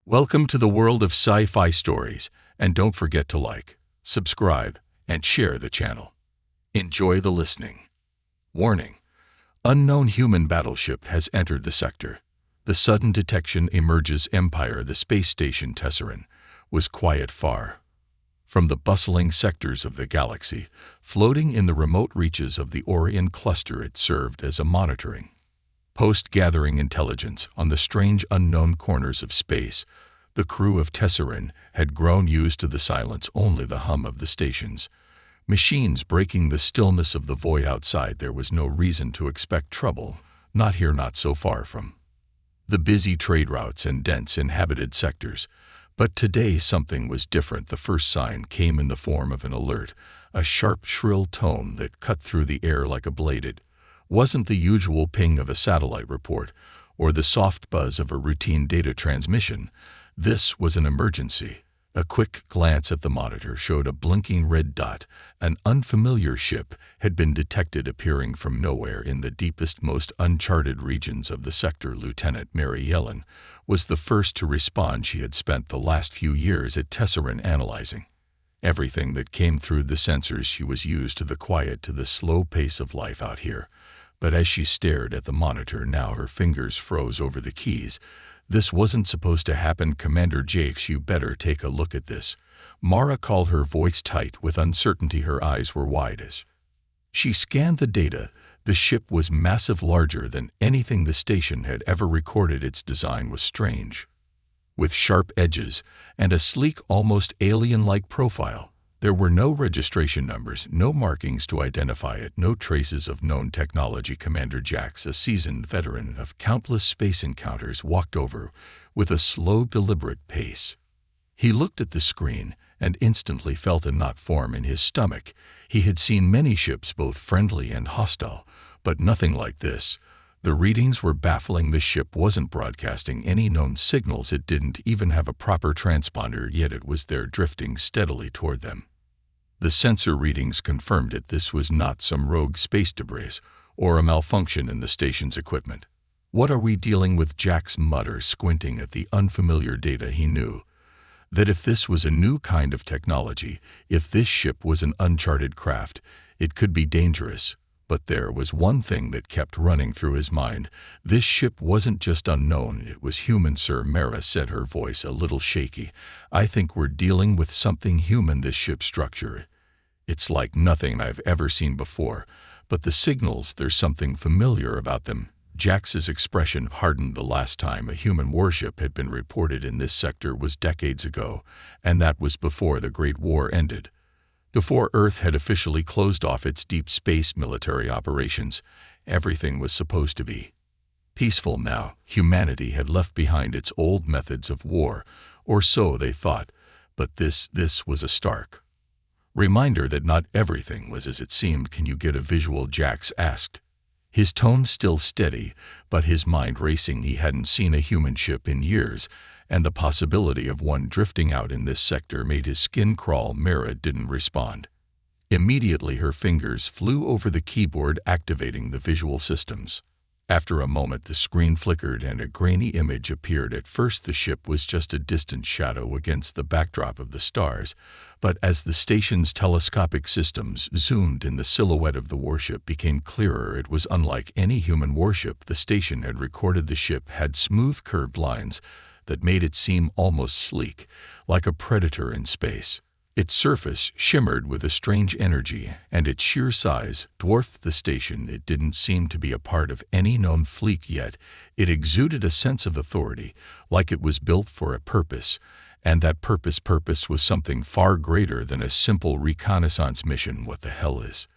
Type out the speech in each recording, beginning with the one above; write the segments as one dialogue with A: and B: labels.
A: Welcome to the world of sci-fi stories, and don't forget to like, subscribe, and share the channel. Enjoy the listening. Warning: unknown human battleship has entered the sector. The sudden detection emerges Empire, the space station Tesseran, was quiet far from the bustling sectors of the galaxy. Floating in the remote reaches of the Orion cluster, it served as a monitoring post, gathering intelligence on the strange unknown corners of space. The crew of Tesseran had grown used to the silence, only the hum of the station's machines breaking the stillness of the void outside. There was no reason to expect trouble, not here, not so far from the busy trade routes and dense inhabited sectors. But today something was different. The first sign came in the form of an alert, a sharp, shrill tone that cut through the air like a blade. It wasn't the usual ping of a satellite report or the soft buzz of a routine data transmission. This was an emergency. A quick glance at the monitor showed a blinking red dot. An unfamiliar ship had been detected appearing from nowhere in the deepest, most uncharted regions of the sector. Lieutenant Mary Yellen was the first to respond. She had spent the last few years at Tesseran analyzing everything that came through the sensors. She was used to the quiet, to the slow pace of life out here. But as she stared at the monitor now, her fingers froze over the keys. This wasn't supposed to happen. Commander Jakes, you better take a look at this. Mara called, her voice tight with uncertainty. Her eyes were wide as she scanned the data. The ship was massive, larger than anything the station had ever recorded. Its design was strange, with sharp edges and a sleek, almost alien-like profile. There were no registration numbers, no markings to identify it, no traces of known technology. Commander Jakes, a seasoned veteran of countless space encounters, walked over with a slow, deliberate pace. He looked at the screen and instantly felt a knot form in his stomach. He had seen many ships, both friendly and hostile, but nothing like this. The readings were baffling. The ship wasn't broadcasting any known signals. It didn't even have a proper transponder, yet it was there, drifting steadily toward them. The sensor readings confirmed it. This was not some rogue space debris or a malfunction in the station's equipment. What are we dealing with? Jakes muttered, squinting at the unfamiliar data. He knew that if this was a new kind of technology, if this ship was an uncharted craft, it could be dangerous. But there was one thing that kept running through his mind. This ship wasn't just unknown, it was human, sir. Mara said, her voice a little shaky. I think we're dealing with something human. This ship's structure, it's like nothing I've ever seen before. But the signals, there's something familiar about them. Jakes's expression hardened. The last time a human warship had been reported in this sector was decades ago, and that was before the Great War ended, before Earth had officially closed off its deep space military operations. Everything was supposed to be peaceful now. Humanity had left behind its old methods of war, or so they thought. But this was a stark reminder that not everything was as it seemed. Can you get a visual? Jakes asked, his tone still steady, but his mind racing. He hadn't seen a human ship in years, and the possibility of one drifting out in this sector made his skin crawl. Mara didn't respond. Immediately her fingers flew over the keyboard, activating the visual systems. After a moment the screen flickered and a grainy image appeared. At first the ship was just a distant shadow against the backdrop of the stars, but as the station's telescopic systems zoomed in, the silhouette of the warship became clearer. It was unlike any human warship the station had recorded. The ship had smooth, curved lines that made it seem almost sleek, like a predator in space. Its surface shimmered with a strange energy, and its sheer size dwarfed the station. It didn't seem to be a part of any known fleet, yet it exuded a sense of authority, like it was built for a purpose, and that purpose was something far greater than a simple reconnaissance mission. What the hell is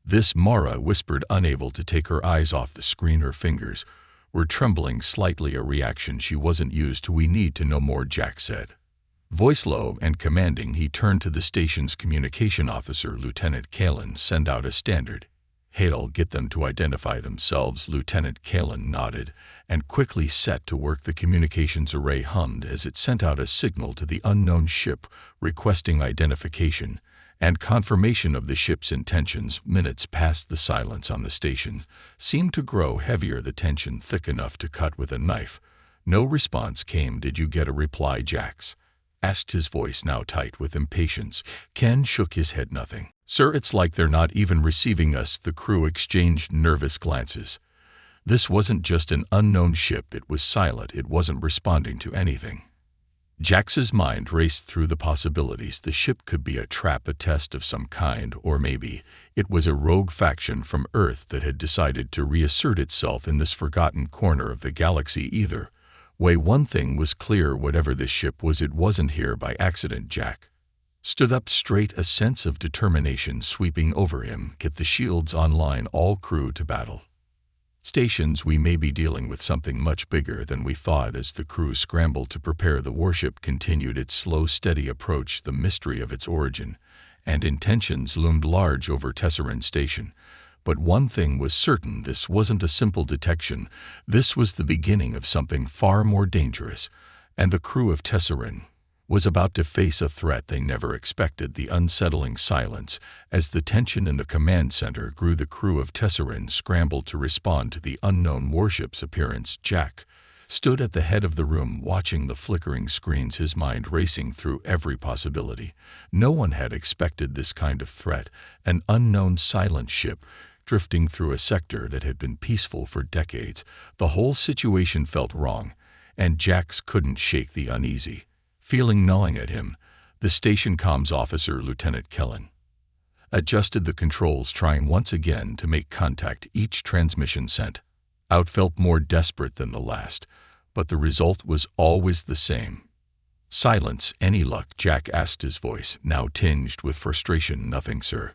A: this? Mara whispered, unable to take her eyes off the screen. Her fingers were trembling slightly, a reaction she wasn't used to. We need to know more, Jakes said, voice low and commanding. He turned to the station's communication officer, Lieutenant Kalin. Send out a standard hail. Get them to identify themselves. Lieutenant Kalin nodded and quickly set to work. The communications array hummed as it sent out a signal to the unknown ship requesting identification and confirmation of the ship's intentions. Minutes passed. The silence on the station seemed to grow heavier, the tension thick enough to cut with a knife. No response came. "Did you get a reply, Jax?" asked, his voice now tight with impatience. Ken shook his head. "Nothing. Sir, it's like they're not even receiving us." The crew exchanged nervous glances. This wasn't just an unknown ship. It was silent. It wasn't responding to anything. Jax's mind raced through the possibilities. The ship could be a trap, a test of some kind, or maybe it was a rogue faction from Earth that had decided to reassert itself in this forgotten corner of the galaxy. Either way, one thing was clear: whatever this ship was, it wasn't here by accident. Jack stood up straight, a sense of determination sweeping over him. "Get the shields online, all crew to battle stations. We may be dealing with something much bigger than we thought." As the crew scrambled to prepare, the warship continued its slow, steady approach. The mystery of its origin and intentions loomed large over Tesserin Station. But one thing was certain: this wasn't a simple detection. This was the beginning of something far more dangerous, and the crew of Tesserin was about to face a threat they never expected. The unsettling silence as the tension in the command center grew. The crew of Tesserin scrambled to respond to the unknown warship's appearance. Jack stood at the head of the room, watching the flickering screens, his mind racing through every possibility. No one had expected this kind of threat: an unknown silent ship drifting through a sector that had been peaceful for decades. The whole situation felt wrong, and Jax couldn't shake the uneasy feeling gnawing at him. The station comms officer, Lieutenant Kellen, adjusted the controls, trying once again to make contact. Each transmission sent out felt more desperate than the last, but the result was always the same: silence. "Any luck?" Jack asked, his voice now tinged with frustration. "Nothing, sir,"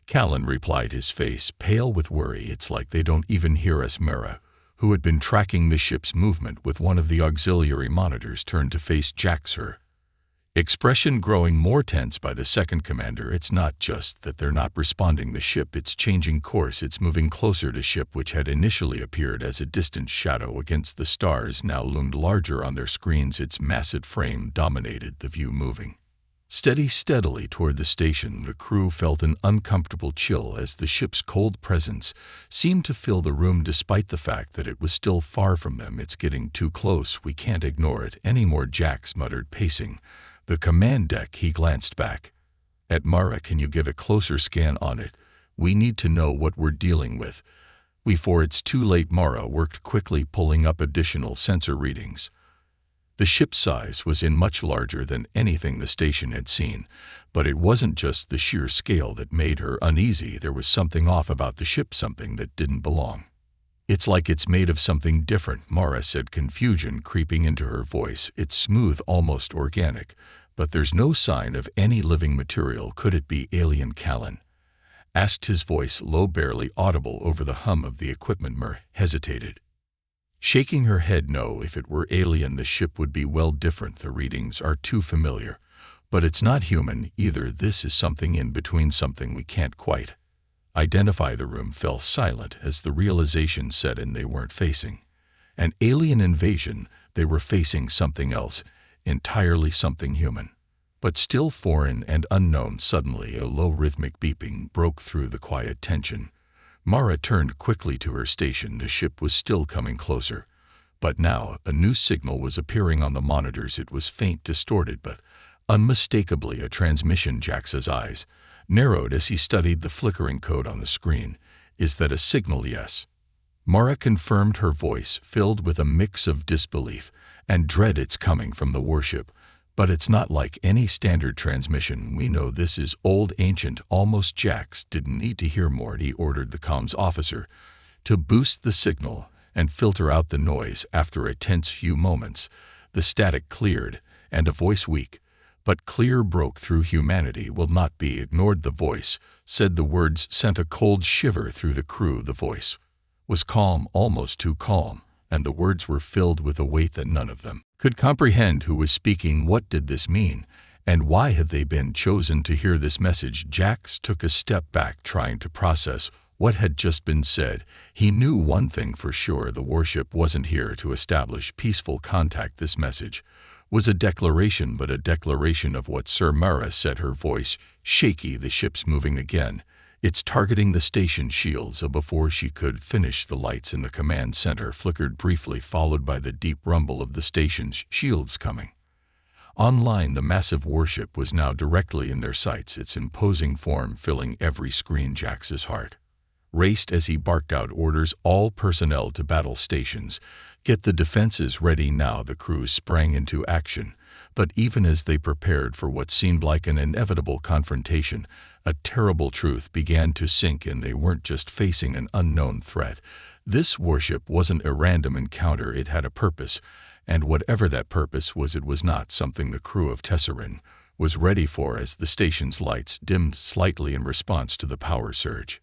A: Callan replied, his face pale with worry. "It's like they don't even hear us." Mara, who had been tracking the ship's movement with one of the auxiliary monitors, turned to face Jax, her expression growing more tense by the second. "Commander, it's not just that they're not responding. The ship, it's changing course. It's moving closer to ship, which had initially appeared as a distant shadow against the stars, now loomed larger on their screens. Its massive frame dominated the view, moving steadily toward the station." The crew felt an uncomfortable chill as the ship's cold presence seemed to fill the room, despite the fact that it was still far from them. "It's getting too close. We can't ignore it anymore," Jax muttered, pacing the command deck. He glanced back at Mara. "Can you give a closer scan on it? We need to know what we're dealing with before it's too late." Mara worked quickly, pulling up additional sensor readings. The ship's size was much larger than anything the station had seen, but it wasn't just the sheer scale that made her uneasy. There was something off about the ship, something that didn't belong. "It's like it's made of something different," Mara said, confusion creeping into her voice. "It's smooth, almost organic, but there's no sign of any living material." "Could it be alien?" Callan asked, his voice low, barely audible over the hum of the equipment. Mara hesitated, shaking her head. "No, if it were alien, the ship would be well different. The readings are too familiar. But it's not human either. This is something in between, something we can't quite identify." The room fell silent as the realization set in. They weren't facing an alien invasion. They were facing something else entirely, something human, but still foreign and unknown. Suddenly, a low rhythmic beeping broke through the quiet tension. Mara turned quickly to her station. The ship was still coming closer, but now a new signal was appearing on the monitors. It was faint, distorted, but unmistakably a transmission. Jax's eyes narrowed as he studied the flickering code on the screen. "Is that a signal?" "Yes," Mara confirmed, her voice filled with a mix of disbelief and dread. "It's coming from the warship, but it's not like any standard transmission. We know this is old, ancient, almost." Jax didn't need to hear more. He ordered the comms officer to boost the signal and filter out the noise. After a tense few moments, the static cleared, and a voice, weak but clear, broke through. "Humanity will not be ignored," the voice said. The words sent a cold shiver through the crew. The voice was calm, almost too calm, and the words were filled with a weight that none of them could comprehend. Who was speaking? What did this mean? And why had they been chosen to hear this message? Jax took a step back, trying to process what had just been said. He knew one thing for sure: the warship wasn't here to establish peaceful contact. This message was a declaration, but a declaration of what? "Sir," Mara said, her voice shaky. "The ship's moving again. It's targeting the station shields. Before she could finish, the lights in the command center flickered briefly, followed by the deep rumble of the station's shields coming. Online, the massive warship was now directly in their sights, its imposing form filling every screen. Jax's heart raced as he barked out orders: all personnel to battle stations. Get the defenses ready now. The crew sprang into action, but even as they prepared for what seemed like an inevitable confrontation, a terrible truth began to sink in. They weren't just facing an unknown threat. This warship wasn't a random encounter. It had a purpose, and whatever that purpose was, it was not something the crew of Tesserin was ready for. As the station's lights dimmed slightly in response to the power surge,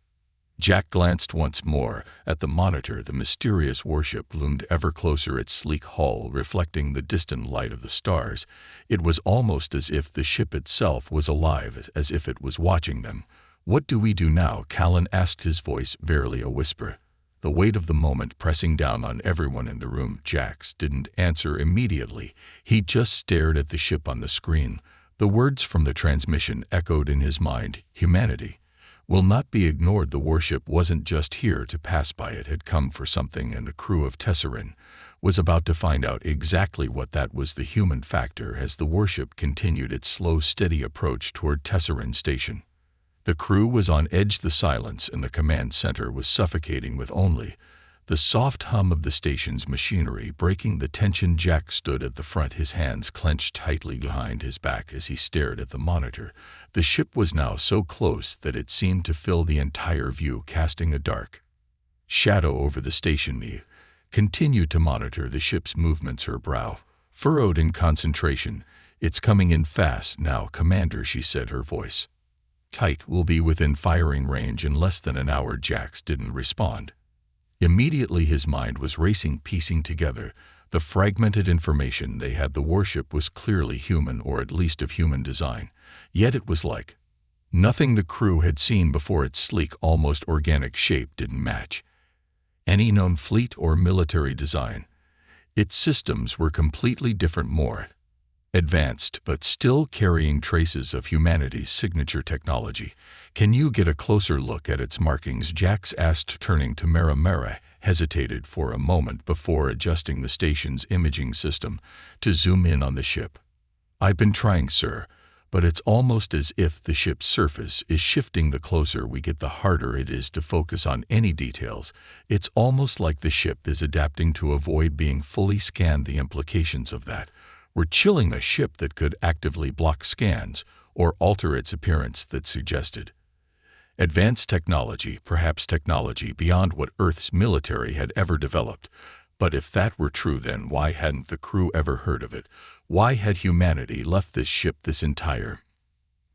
A: Jack glanced once more at the monitor. The mysterious warship loomed ever closer, its sleek hull reflecting the distant light of the stars. It was almost as if the ship itself was alive, as if it was watching them. "What do we do now?" Callan asked, his voice barely a whisper, the weight of the moment pressing down on everyone in the room. Jax didn't answer immediately. He just stared at the ship on the screen. The words from the transmission echoed in his mind: humanity will not be ignored. The warship wasn't just here to pass by. It had come for something, and the crew of Tesserin was about to find out exactly what that was. The human factor. As the warship continued its slow, steady approach toward Tesserin Station, the crew was on edge. The silence in the command center was suffocating, with only the soft hum of the station's machinery breaking the tension. Jack stood at the front, his hands clenched tightly behind his back as he stared at the monitor. The ship was now so close that it seemed to fill the entire view, casting a dark shadow over the station. He continued to monitor the ship's movements, her brow furrowed in concentration. "It's coming in fast now, Commander," she said, her voice tight. "We'll be within firing range in less than an hour." Jax didn't respond. Immediately his mind was racing, piecing together the fragmented information they had. The warship was clearly human, or at least of human design, yet it was like nothing the crew had seen before. Its sleek, almost organic shape didn't match any known fleet or military design. Its systems were completely different, more advanced, but still carrying traces of humanity's signature technology. "Can you get a closer look at its markings?" Jax asked, turning to Mara. Mara hesitated for a moment before adjusting the station's imaging system to zoom in on the ship. "I've been trying, sir, but it's almost as if the ship's surface is shifting. The closer we get, the harder it is to focus on any details. It's almost like the ship is adapting to avoid being fully scanned." "The implications of that? We're chilling a ship that could actively block scans or alter its appearance," that suggested advanced technology, perhaps technology beyond what Earth's military had ever developed. But if that were true, then why hadn't the crew ever heard of it? Why had humanity left this ship this entire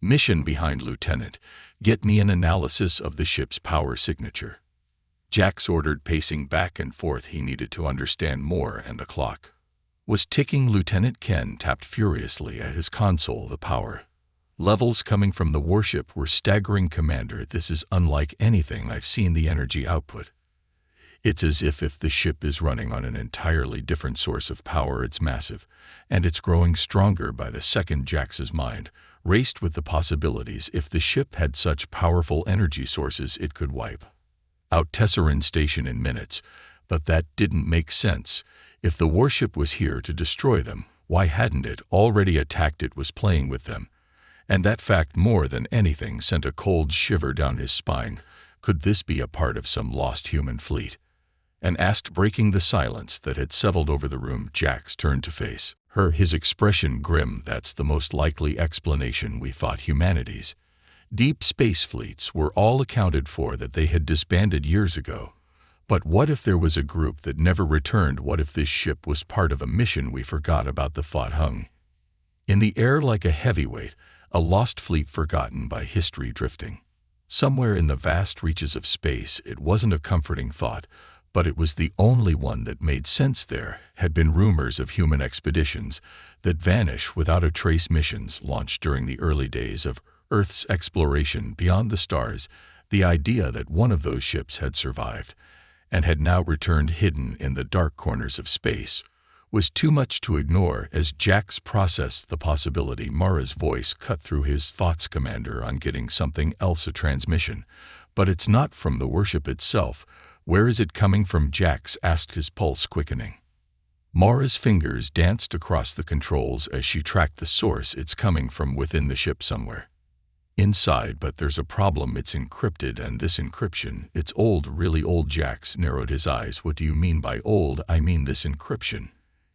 A: mission behind? "Lieutenant, get me an analysis of the ship's power signature," Jax ordered, pacing back and forth. He needed to understand more, and the clock was ticking. Lieutenant Ken tapped furiously at his console. The power levels coming from the warship were staggering. "Commander, this is unlike anything I've seen. The energy output, it's as if the ship is running on an entirely different source of power. It's massive, and it's growing stronger by the second." Jax's mind raced with the possibilities. If the ship had such powerful energy sources, it could wipe out Tesserin Station in minutes. But that didn't make sense. If the warship was here to destroy them, why hadn't it already attacked? It was playing with them, and that fact, more than anything, sent a cold shiver down his spine. Could this be a part of some lost human fleet? And asked, breaking the silence that had settled over the room. Jax turned to face her, his expression grim. "That's the most likely explanation. We thought humanity's deep space fleets were all accounted for, that they had disbanded years ago. But what if there was a group that never returned? What if this ship was part of a mission we forgot about?" The thought hung in the air like a heavyweight, a lost fleet forgotten by history, drifting somewhere in the vast reaches of space. It wasn't a comforting thought, but it was the only one that made sense. There had been rumors of human expeditions that vanish without a trace, missions launched during the early days of Earth's exploration beyond the stars. The idea that one of those ships had survived and had now returned, hidden in the dark corners of space, was too much to ignore. As Jax processed the possibility, Mara's voice cut through his thoughts. "Commander, on getting something else, a transmission. But it's not from the Warship itself. Where is it coming from? Jax asked, his pulse quickening. Mara's fingers danced across the controls as she tracked the source. It's coming from within the ship somewhere. Inside, but there's a problem. It's encrypted, and this encryption, it's old, really old. Jax narrowed his eyes. What do you mean by old? I mean this encryption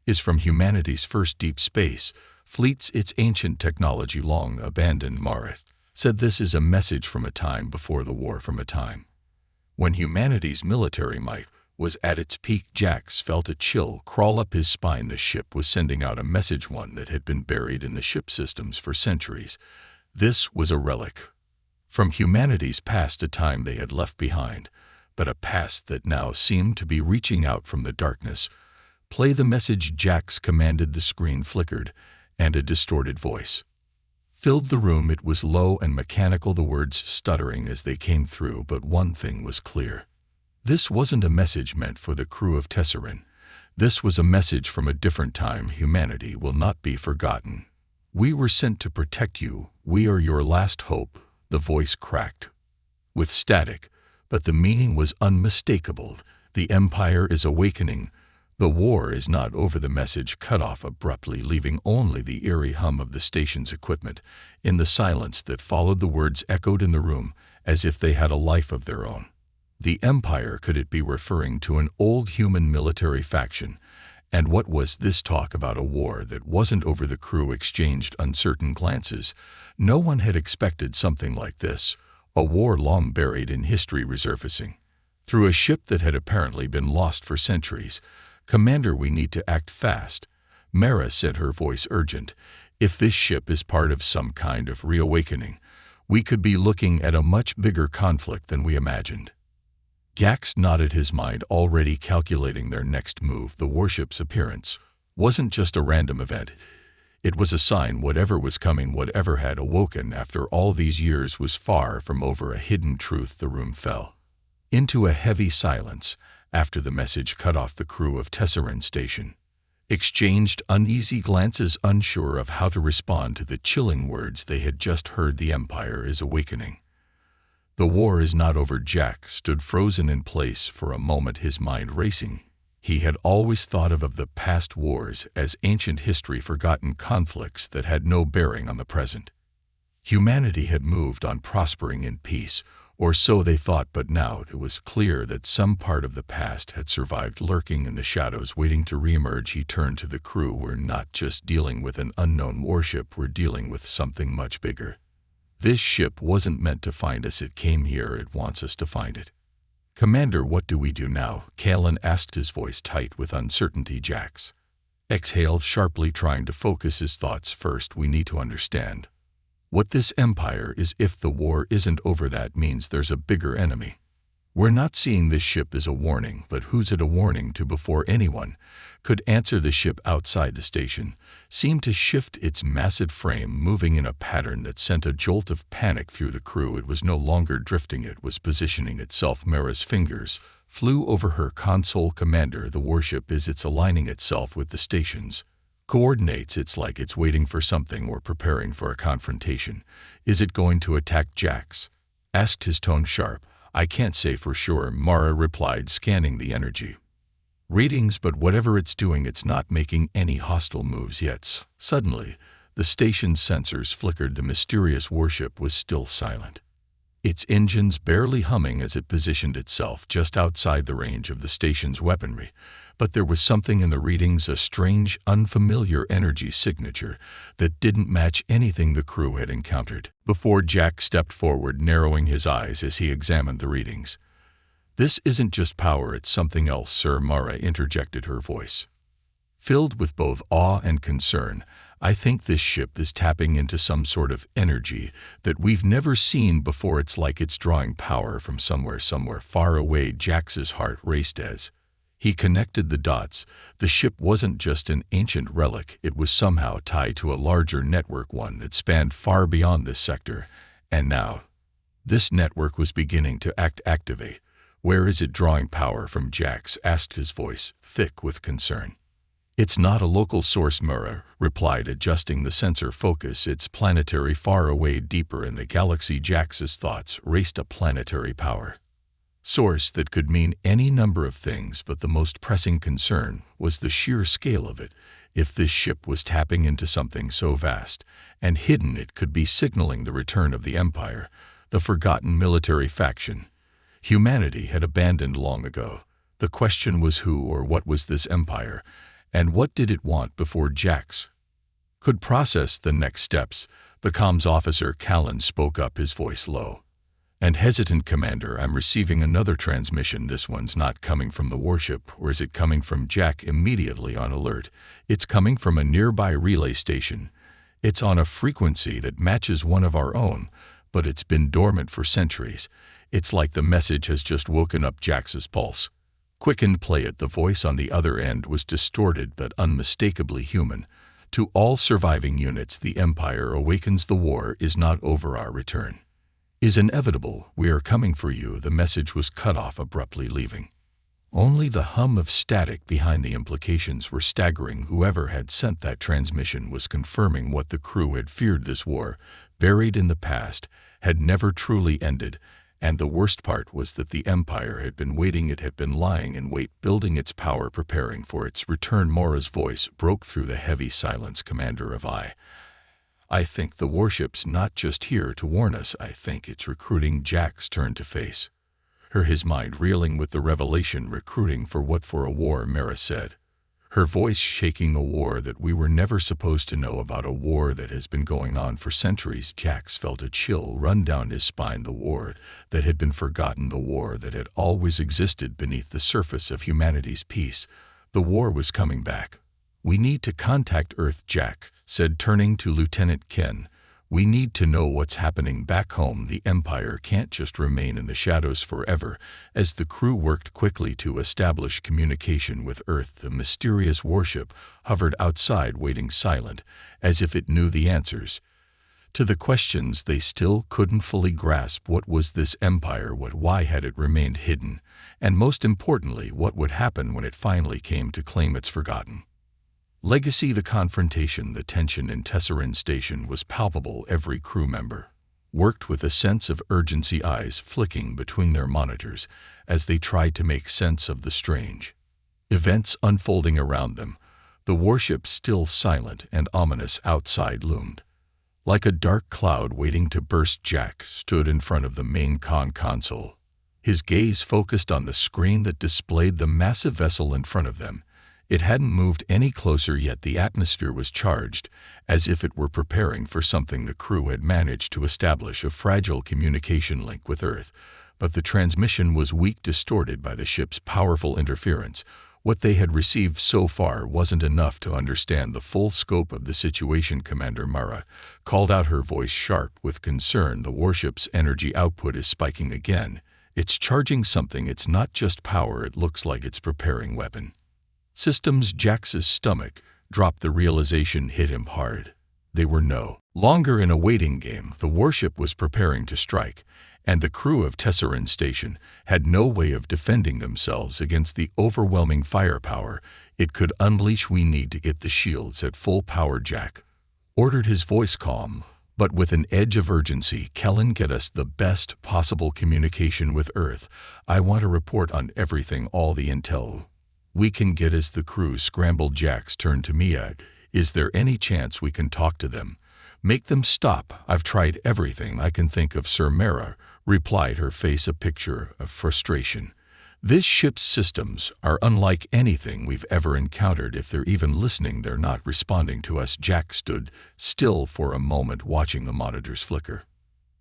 A: is from humanity's first deep space fleets. It's ancient technology, long abandoned. Mara said this is a message from a time before the war, from a time when humanity's military might was at its peak. Jax felt a chill crawl up his spine. The ship was sending out a message, one that had been buried in the ship systems for centuries. This was a relic from humanity's past, a time they had left behind, but a past that now seemed to be reaching out from the darkness. Play the message, Jax commanded. The screen flickered, and a distorted voice filled the room. It was low and mechanical, the words stuttering as they came through, but one thing was clear. This wasn't a message meant for the crew of Tesserin. This was a message from a different time. Humanity will not be forgotten. We were sent to protect you. We are your last hope. The voice cracked with static, but the meaning was unmistakable. The Empire is awakening. The war is not over. The message cut off abruptly, leaving only the eerie hum of the station's equipment. In the silence that followed, the words echoed in the room as if they had a life of their own. The Empire, could it be referring to an old human military faction? And what was this talk about a war that wasn't over? The crew exchanged uncertain glances. No one had expected something like this, a war long buried in history resurfacing through a ship that had apparently been lost for centuries. Commander, we need to act fast, Mara said, her voice urgent. If this ship is part of some kind of reawakening, we could be looking at a much bigger conflict than we imagined. Jax nodded, his mind already calculating their next move. The warship's appearance wasn't just a random event. It was a sign. Whatever was coming, whatever had awoken after all these years, was far from over. A hidden truth. The room fell into a heavy silence after the message cut off. The crew of Tesserin Station exchanged uneasy glances, unsure of how to respond to the chilling words they had just heard. The Empire is awakening. The war is not over. Jax stood frozen in place for a moment, his mind racing. He had always thought of the past wars as ancient history, forgotten conflicts that had no bearing on the present. Humanity had moved on, prospering in peace, or so they thought, but now it was clear that some part of the past had survived, lurking in the shadows, waiting to reemerge. He turned to the crew. We're not just dealing with an unknown warship, we're dealing with something much bigger. This ship wasn't meant to find us. It came here. It wants us to find it. Commander, what do we do now? Kalen asked, his voice tight with uncertainty. Jax exhaled sharply, trying to focus his thoughts. First, we need to understand what this Empire is. If the war isn't over, that means there's a bigger enemy. We're not seeing this ship as a warning, but who's it a warning to? Before anyone could answer, the ship outside the station seemed to shift, its massive frame moving in a pattern that sent a jolt of panic through the crew. It was no longer drifting, it was positioning itself. Mara's fingers flew over her console. Commander, the warship it's aligning itself with the station's coordinates. It's like it's waiting for something or preparing for a confrontation. Is it going to attack? Jax asked, his tone sharp. I can't say for sure, Mara replied, scanning the energy readings, but whatever it's doing, it's not making any hostile moves yet. Suddenly, the station's sensors flickered. The mysterious warship was still silent, its engines barely humming as it positioned itself just outside the range of the station's weaponry. But there was something in the readings, a strange, unfamiliar energy signature that didn't match anything the crew had encountered before. Jack stepped forward, narrowing his eyes as he examined the readings. This isn't just power, it's something else, sir, Mara interjected, her voice filled with both awe and concern. I think this ship is tapping into some sort of energy that we've never seen before. It's like it's drawing power from somewhere far away. Jax's heart raced as he connected the dots. The ship wasn't just an ancient relic, it was somehow tied to a larger network, one that spanned far beyond this sector. And now, this network was beginning to activate. Where is it drawing power from? Jax asked, his voice thick with concern. "It's not a local source," Mura replied, adjusting the sensor focus. "It's planetary, far away, deeper in the galaxy." Jax's thoughts raced a planetary power source that could mean any number of things, but the most pressing concern was the sheer scale of it. If this ship was tapping into something so vast and hidden, it could be signaling the return of the Empire, the forgotten military faction humanity had abandoned long ago. The question was who or what was this Empire, and what did it want? Before Jax could process the next steps, the comms officer Callan spoke up, his voice low and hesitant. "Commander, I'm receiving another transmission. This one's not coming from the warship, or is it coming from Jack?" Immediately on alert. "It's coming from a nearby relay station. It's on a frequency that matches one of our own, but it's been dormant for centuries. It's like the message has just woken up." Jax's pulse quickened. "Play it." The voice on the other end was distorted but unmistakably human. "To all surviving units, the Empire awakens. The war is not over. Our return is inevitable. We are coming for you." The message was cut off abruptly, leaving only the hum of static behind. The implications were staggering. Whoever had sent that transmission was confirming what the crew had feared. This war, buried in the past, had never truly ended, and the worst part was that the Empire had been waiting. It had been lying in wait, building its power, preparing for its return. Mora's voice broke through the heavy silence. "Commander, I think the warship's not just here to warn us. I think it's recruiting." Jax turned to face her, his mind reeling with the revelation. "Recruiting for what?" "For a war," Mara said, her voice shaking. "A war that we were never supposed to know about. A war that has been going on for centuries." Jax felt a chill run down his spine. The war that had been forgotten. The war that had always existed beneath the surface of humanity's peace. The war was coming back. "We need to contact Earth," Jack said, turning to Lieutenant Ken. "We need to know what's happening back home. The Empire can't just remain in the shadows forever." As the crew worked quickly to establish communication with Earth, the mysterious warship hovered outside, waiting, silent, as if it knew the answers to the questions they still couldn't fully grasp. What was this Empire? Why had it remained hidden? And most importantly, what would happen when it finally came to claim its forgotten legacy? The confrontation, the tension in Tesserin Station was palpable. Every crew member worked with a sense of urgency, eyes flicking between their monitors as they tried to make sense of the strange events unfolding around them. The warship, still silent and ominous outside, loomed like a dark cloud waiting to burst. Jack stood in front of the main console, his gaze focused on the screen that displayed the massive vessel in front of them. It hadn't moved any closer yet. The atmosphere was charged, as if it were preparing for something. The crew had managed to establish a fragile communication link with Earth, but the transmission was weak, distorted by the ship's powerful interference. What they had received so far wasn't enough to understand the full scope of the situation. "Commander," Mara called out, her voice sharp with concern, "the warship's energy output is spiking again. It's charging something. It's not just power. It looks like it's preparing weapon systems." Jax's stomach dropped. The realization hit him hard. They were no longer in a waiting game. The warship was preparing to strike, and the crew of Tesserin Station had no way of defending themselves against the overwhelming firepower it could unleash. "We need to get the shields at full power," Jack ordered, his voice calm but with an edge of urgency. "Kellen, get us the best possible communication with Earth. I want a report on everything, all the intel we can get." As the crew scrambled, Jax turned to Mia. "Is there any chance we can talk to them? Make them stop?" "I've tried everything I can think of, Sir." Mara replied, her face a picture of frustration. "This ship's systems are unlike anything we've ever encountered. If they're even listening, they're not responding to us." Jack stood still for a moment, watching the monitors flicker,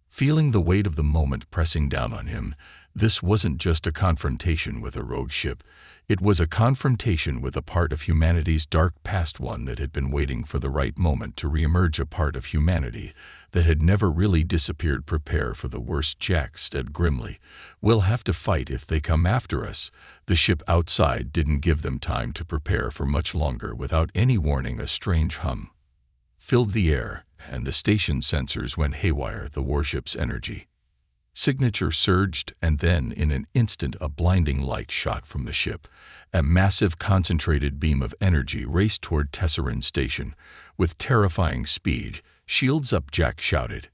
A: feeling the weight of the moment pressing down on him. This wasn't just a confrontation with a rogue ship. It was a confrontation with a part of humanity's dark past, one that had been waiting for the right moment to reemerge, a part of humanity that had never really disappeared. "Prepare for the worst," Jack said grimly. "We'll have to fight if they come after us." The ship outside didn't give them time to prepare for much longer. Without any warning, a strange hum filled the air, and the station sensors went haywire. The warship's energy Signature surged, and then, in an instant, a blinding light shot from the ship. A massive concentrated beam of energy raced toward Tesseract Station. With terrifying speed, "Shields up," Jack shouted,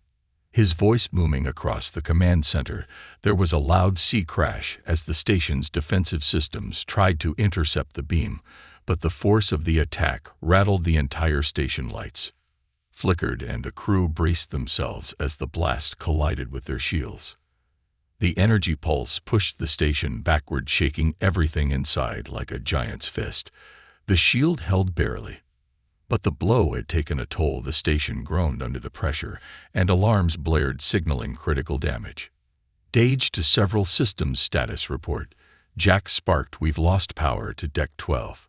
A: his voice booming across the command center. There was a loud sea crash as the station's defensive systems tried to intercept the beam, but the force of the attack rattled the entire station. Lights flickered, and the crew braced themselves as the blast collided with their shields. The energy pulse pushed the station backward, shaking everything inside like a giant's fist. The shield held barely, but the blow had taken a toll. The station groaned under the pressure, and alarms blared, signaling critical damage. "Damage to several systems," status report. Jack sparked, "We've lost power to Deck 12.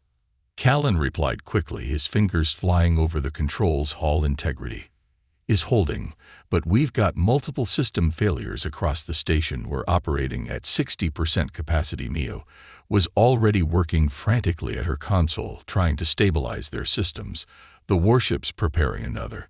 A: Callan replied quickly, his fingers flying over the controls. "Hull integrity is holding, but we've got multiple system failures across the station. We're operating at 60% capacity." Mio was already working frantically at her console, trying to stabilize their systems. "The warship's preparing another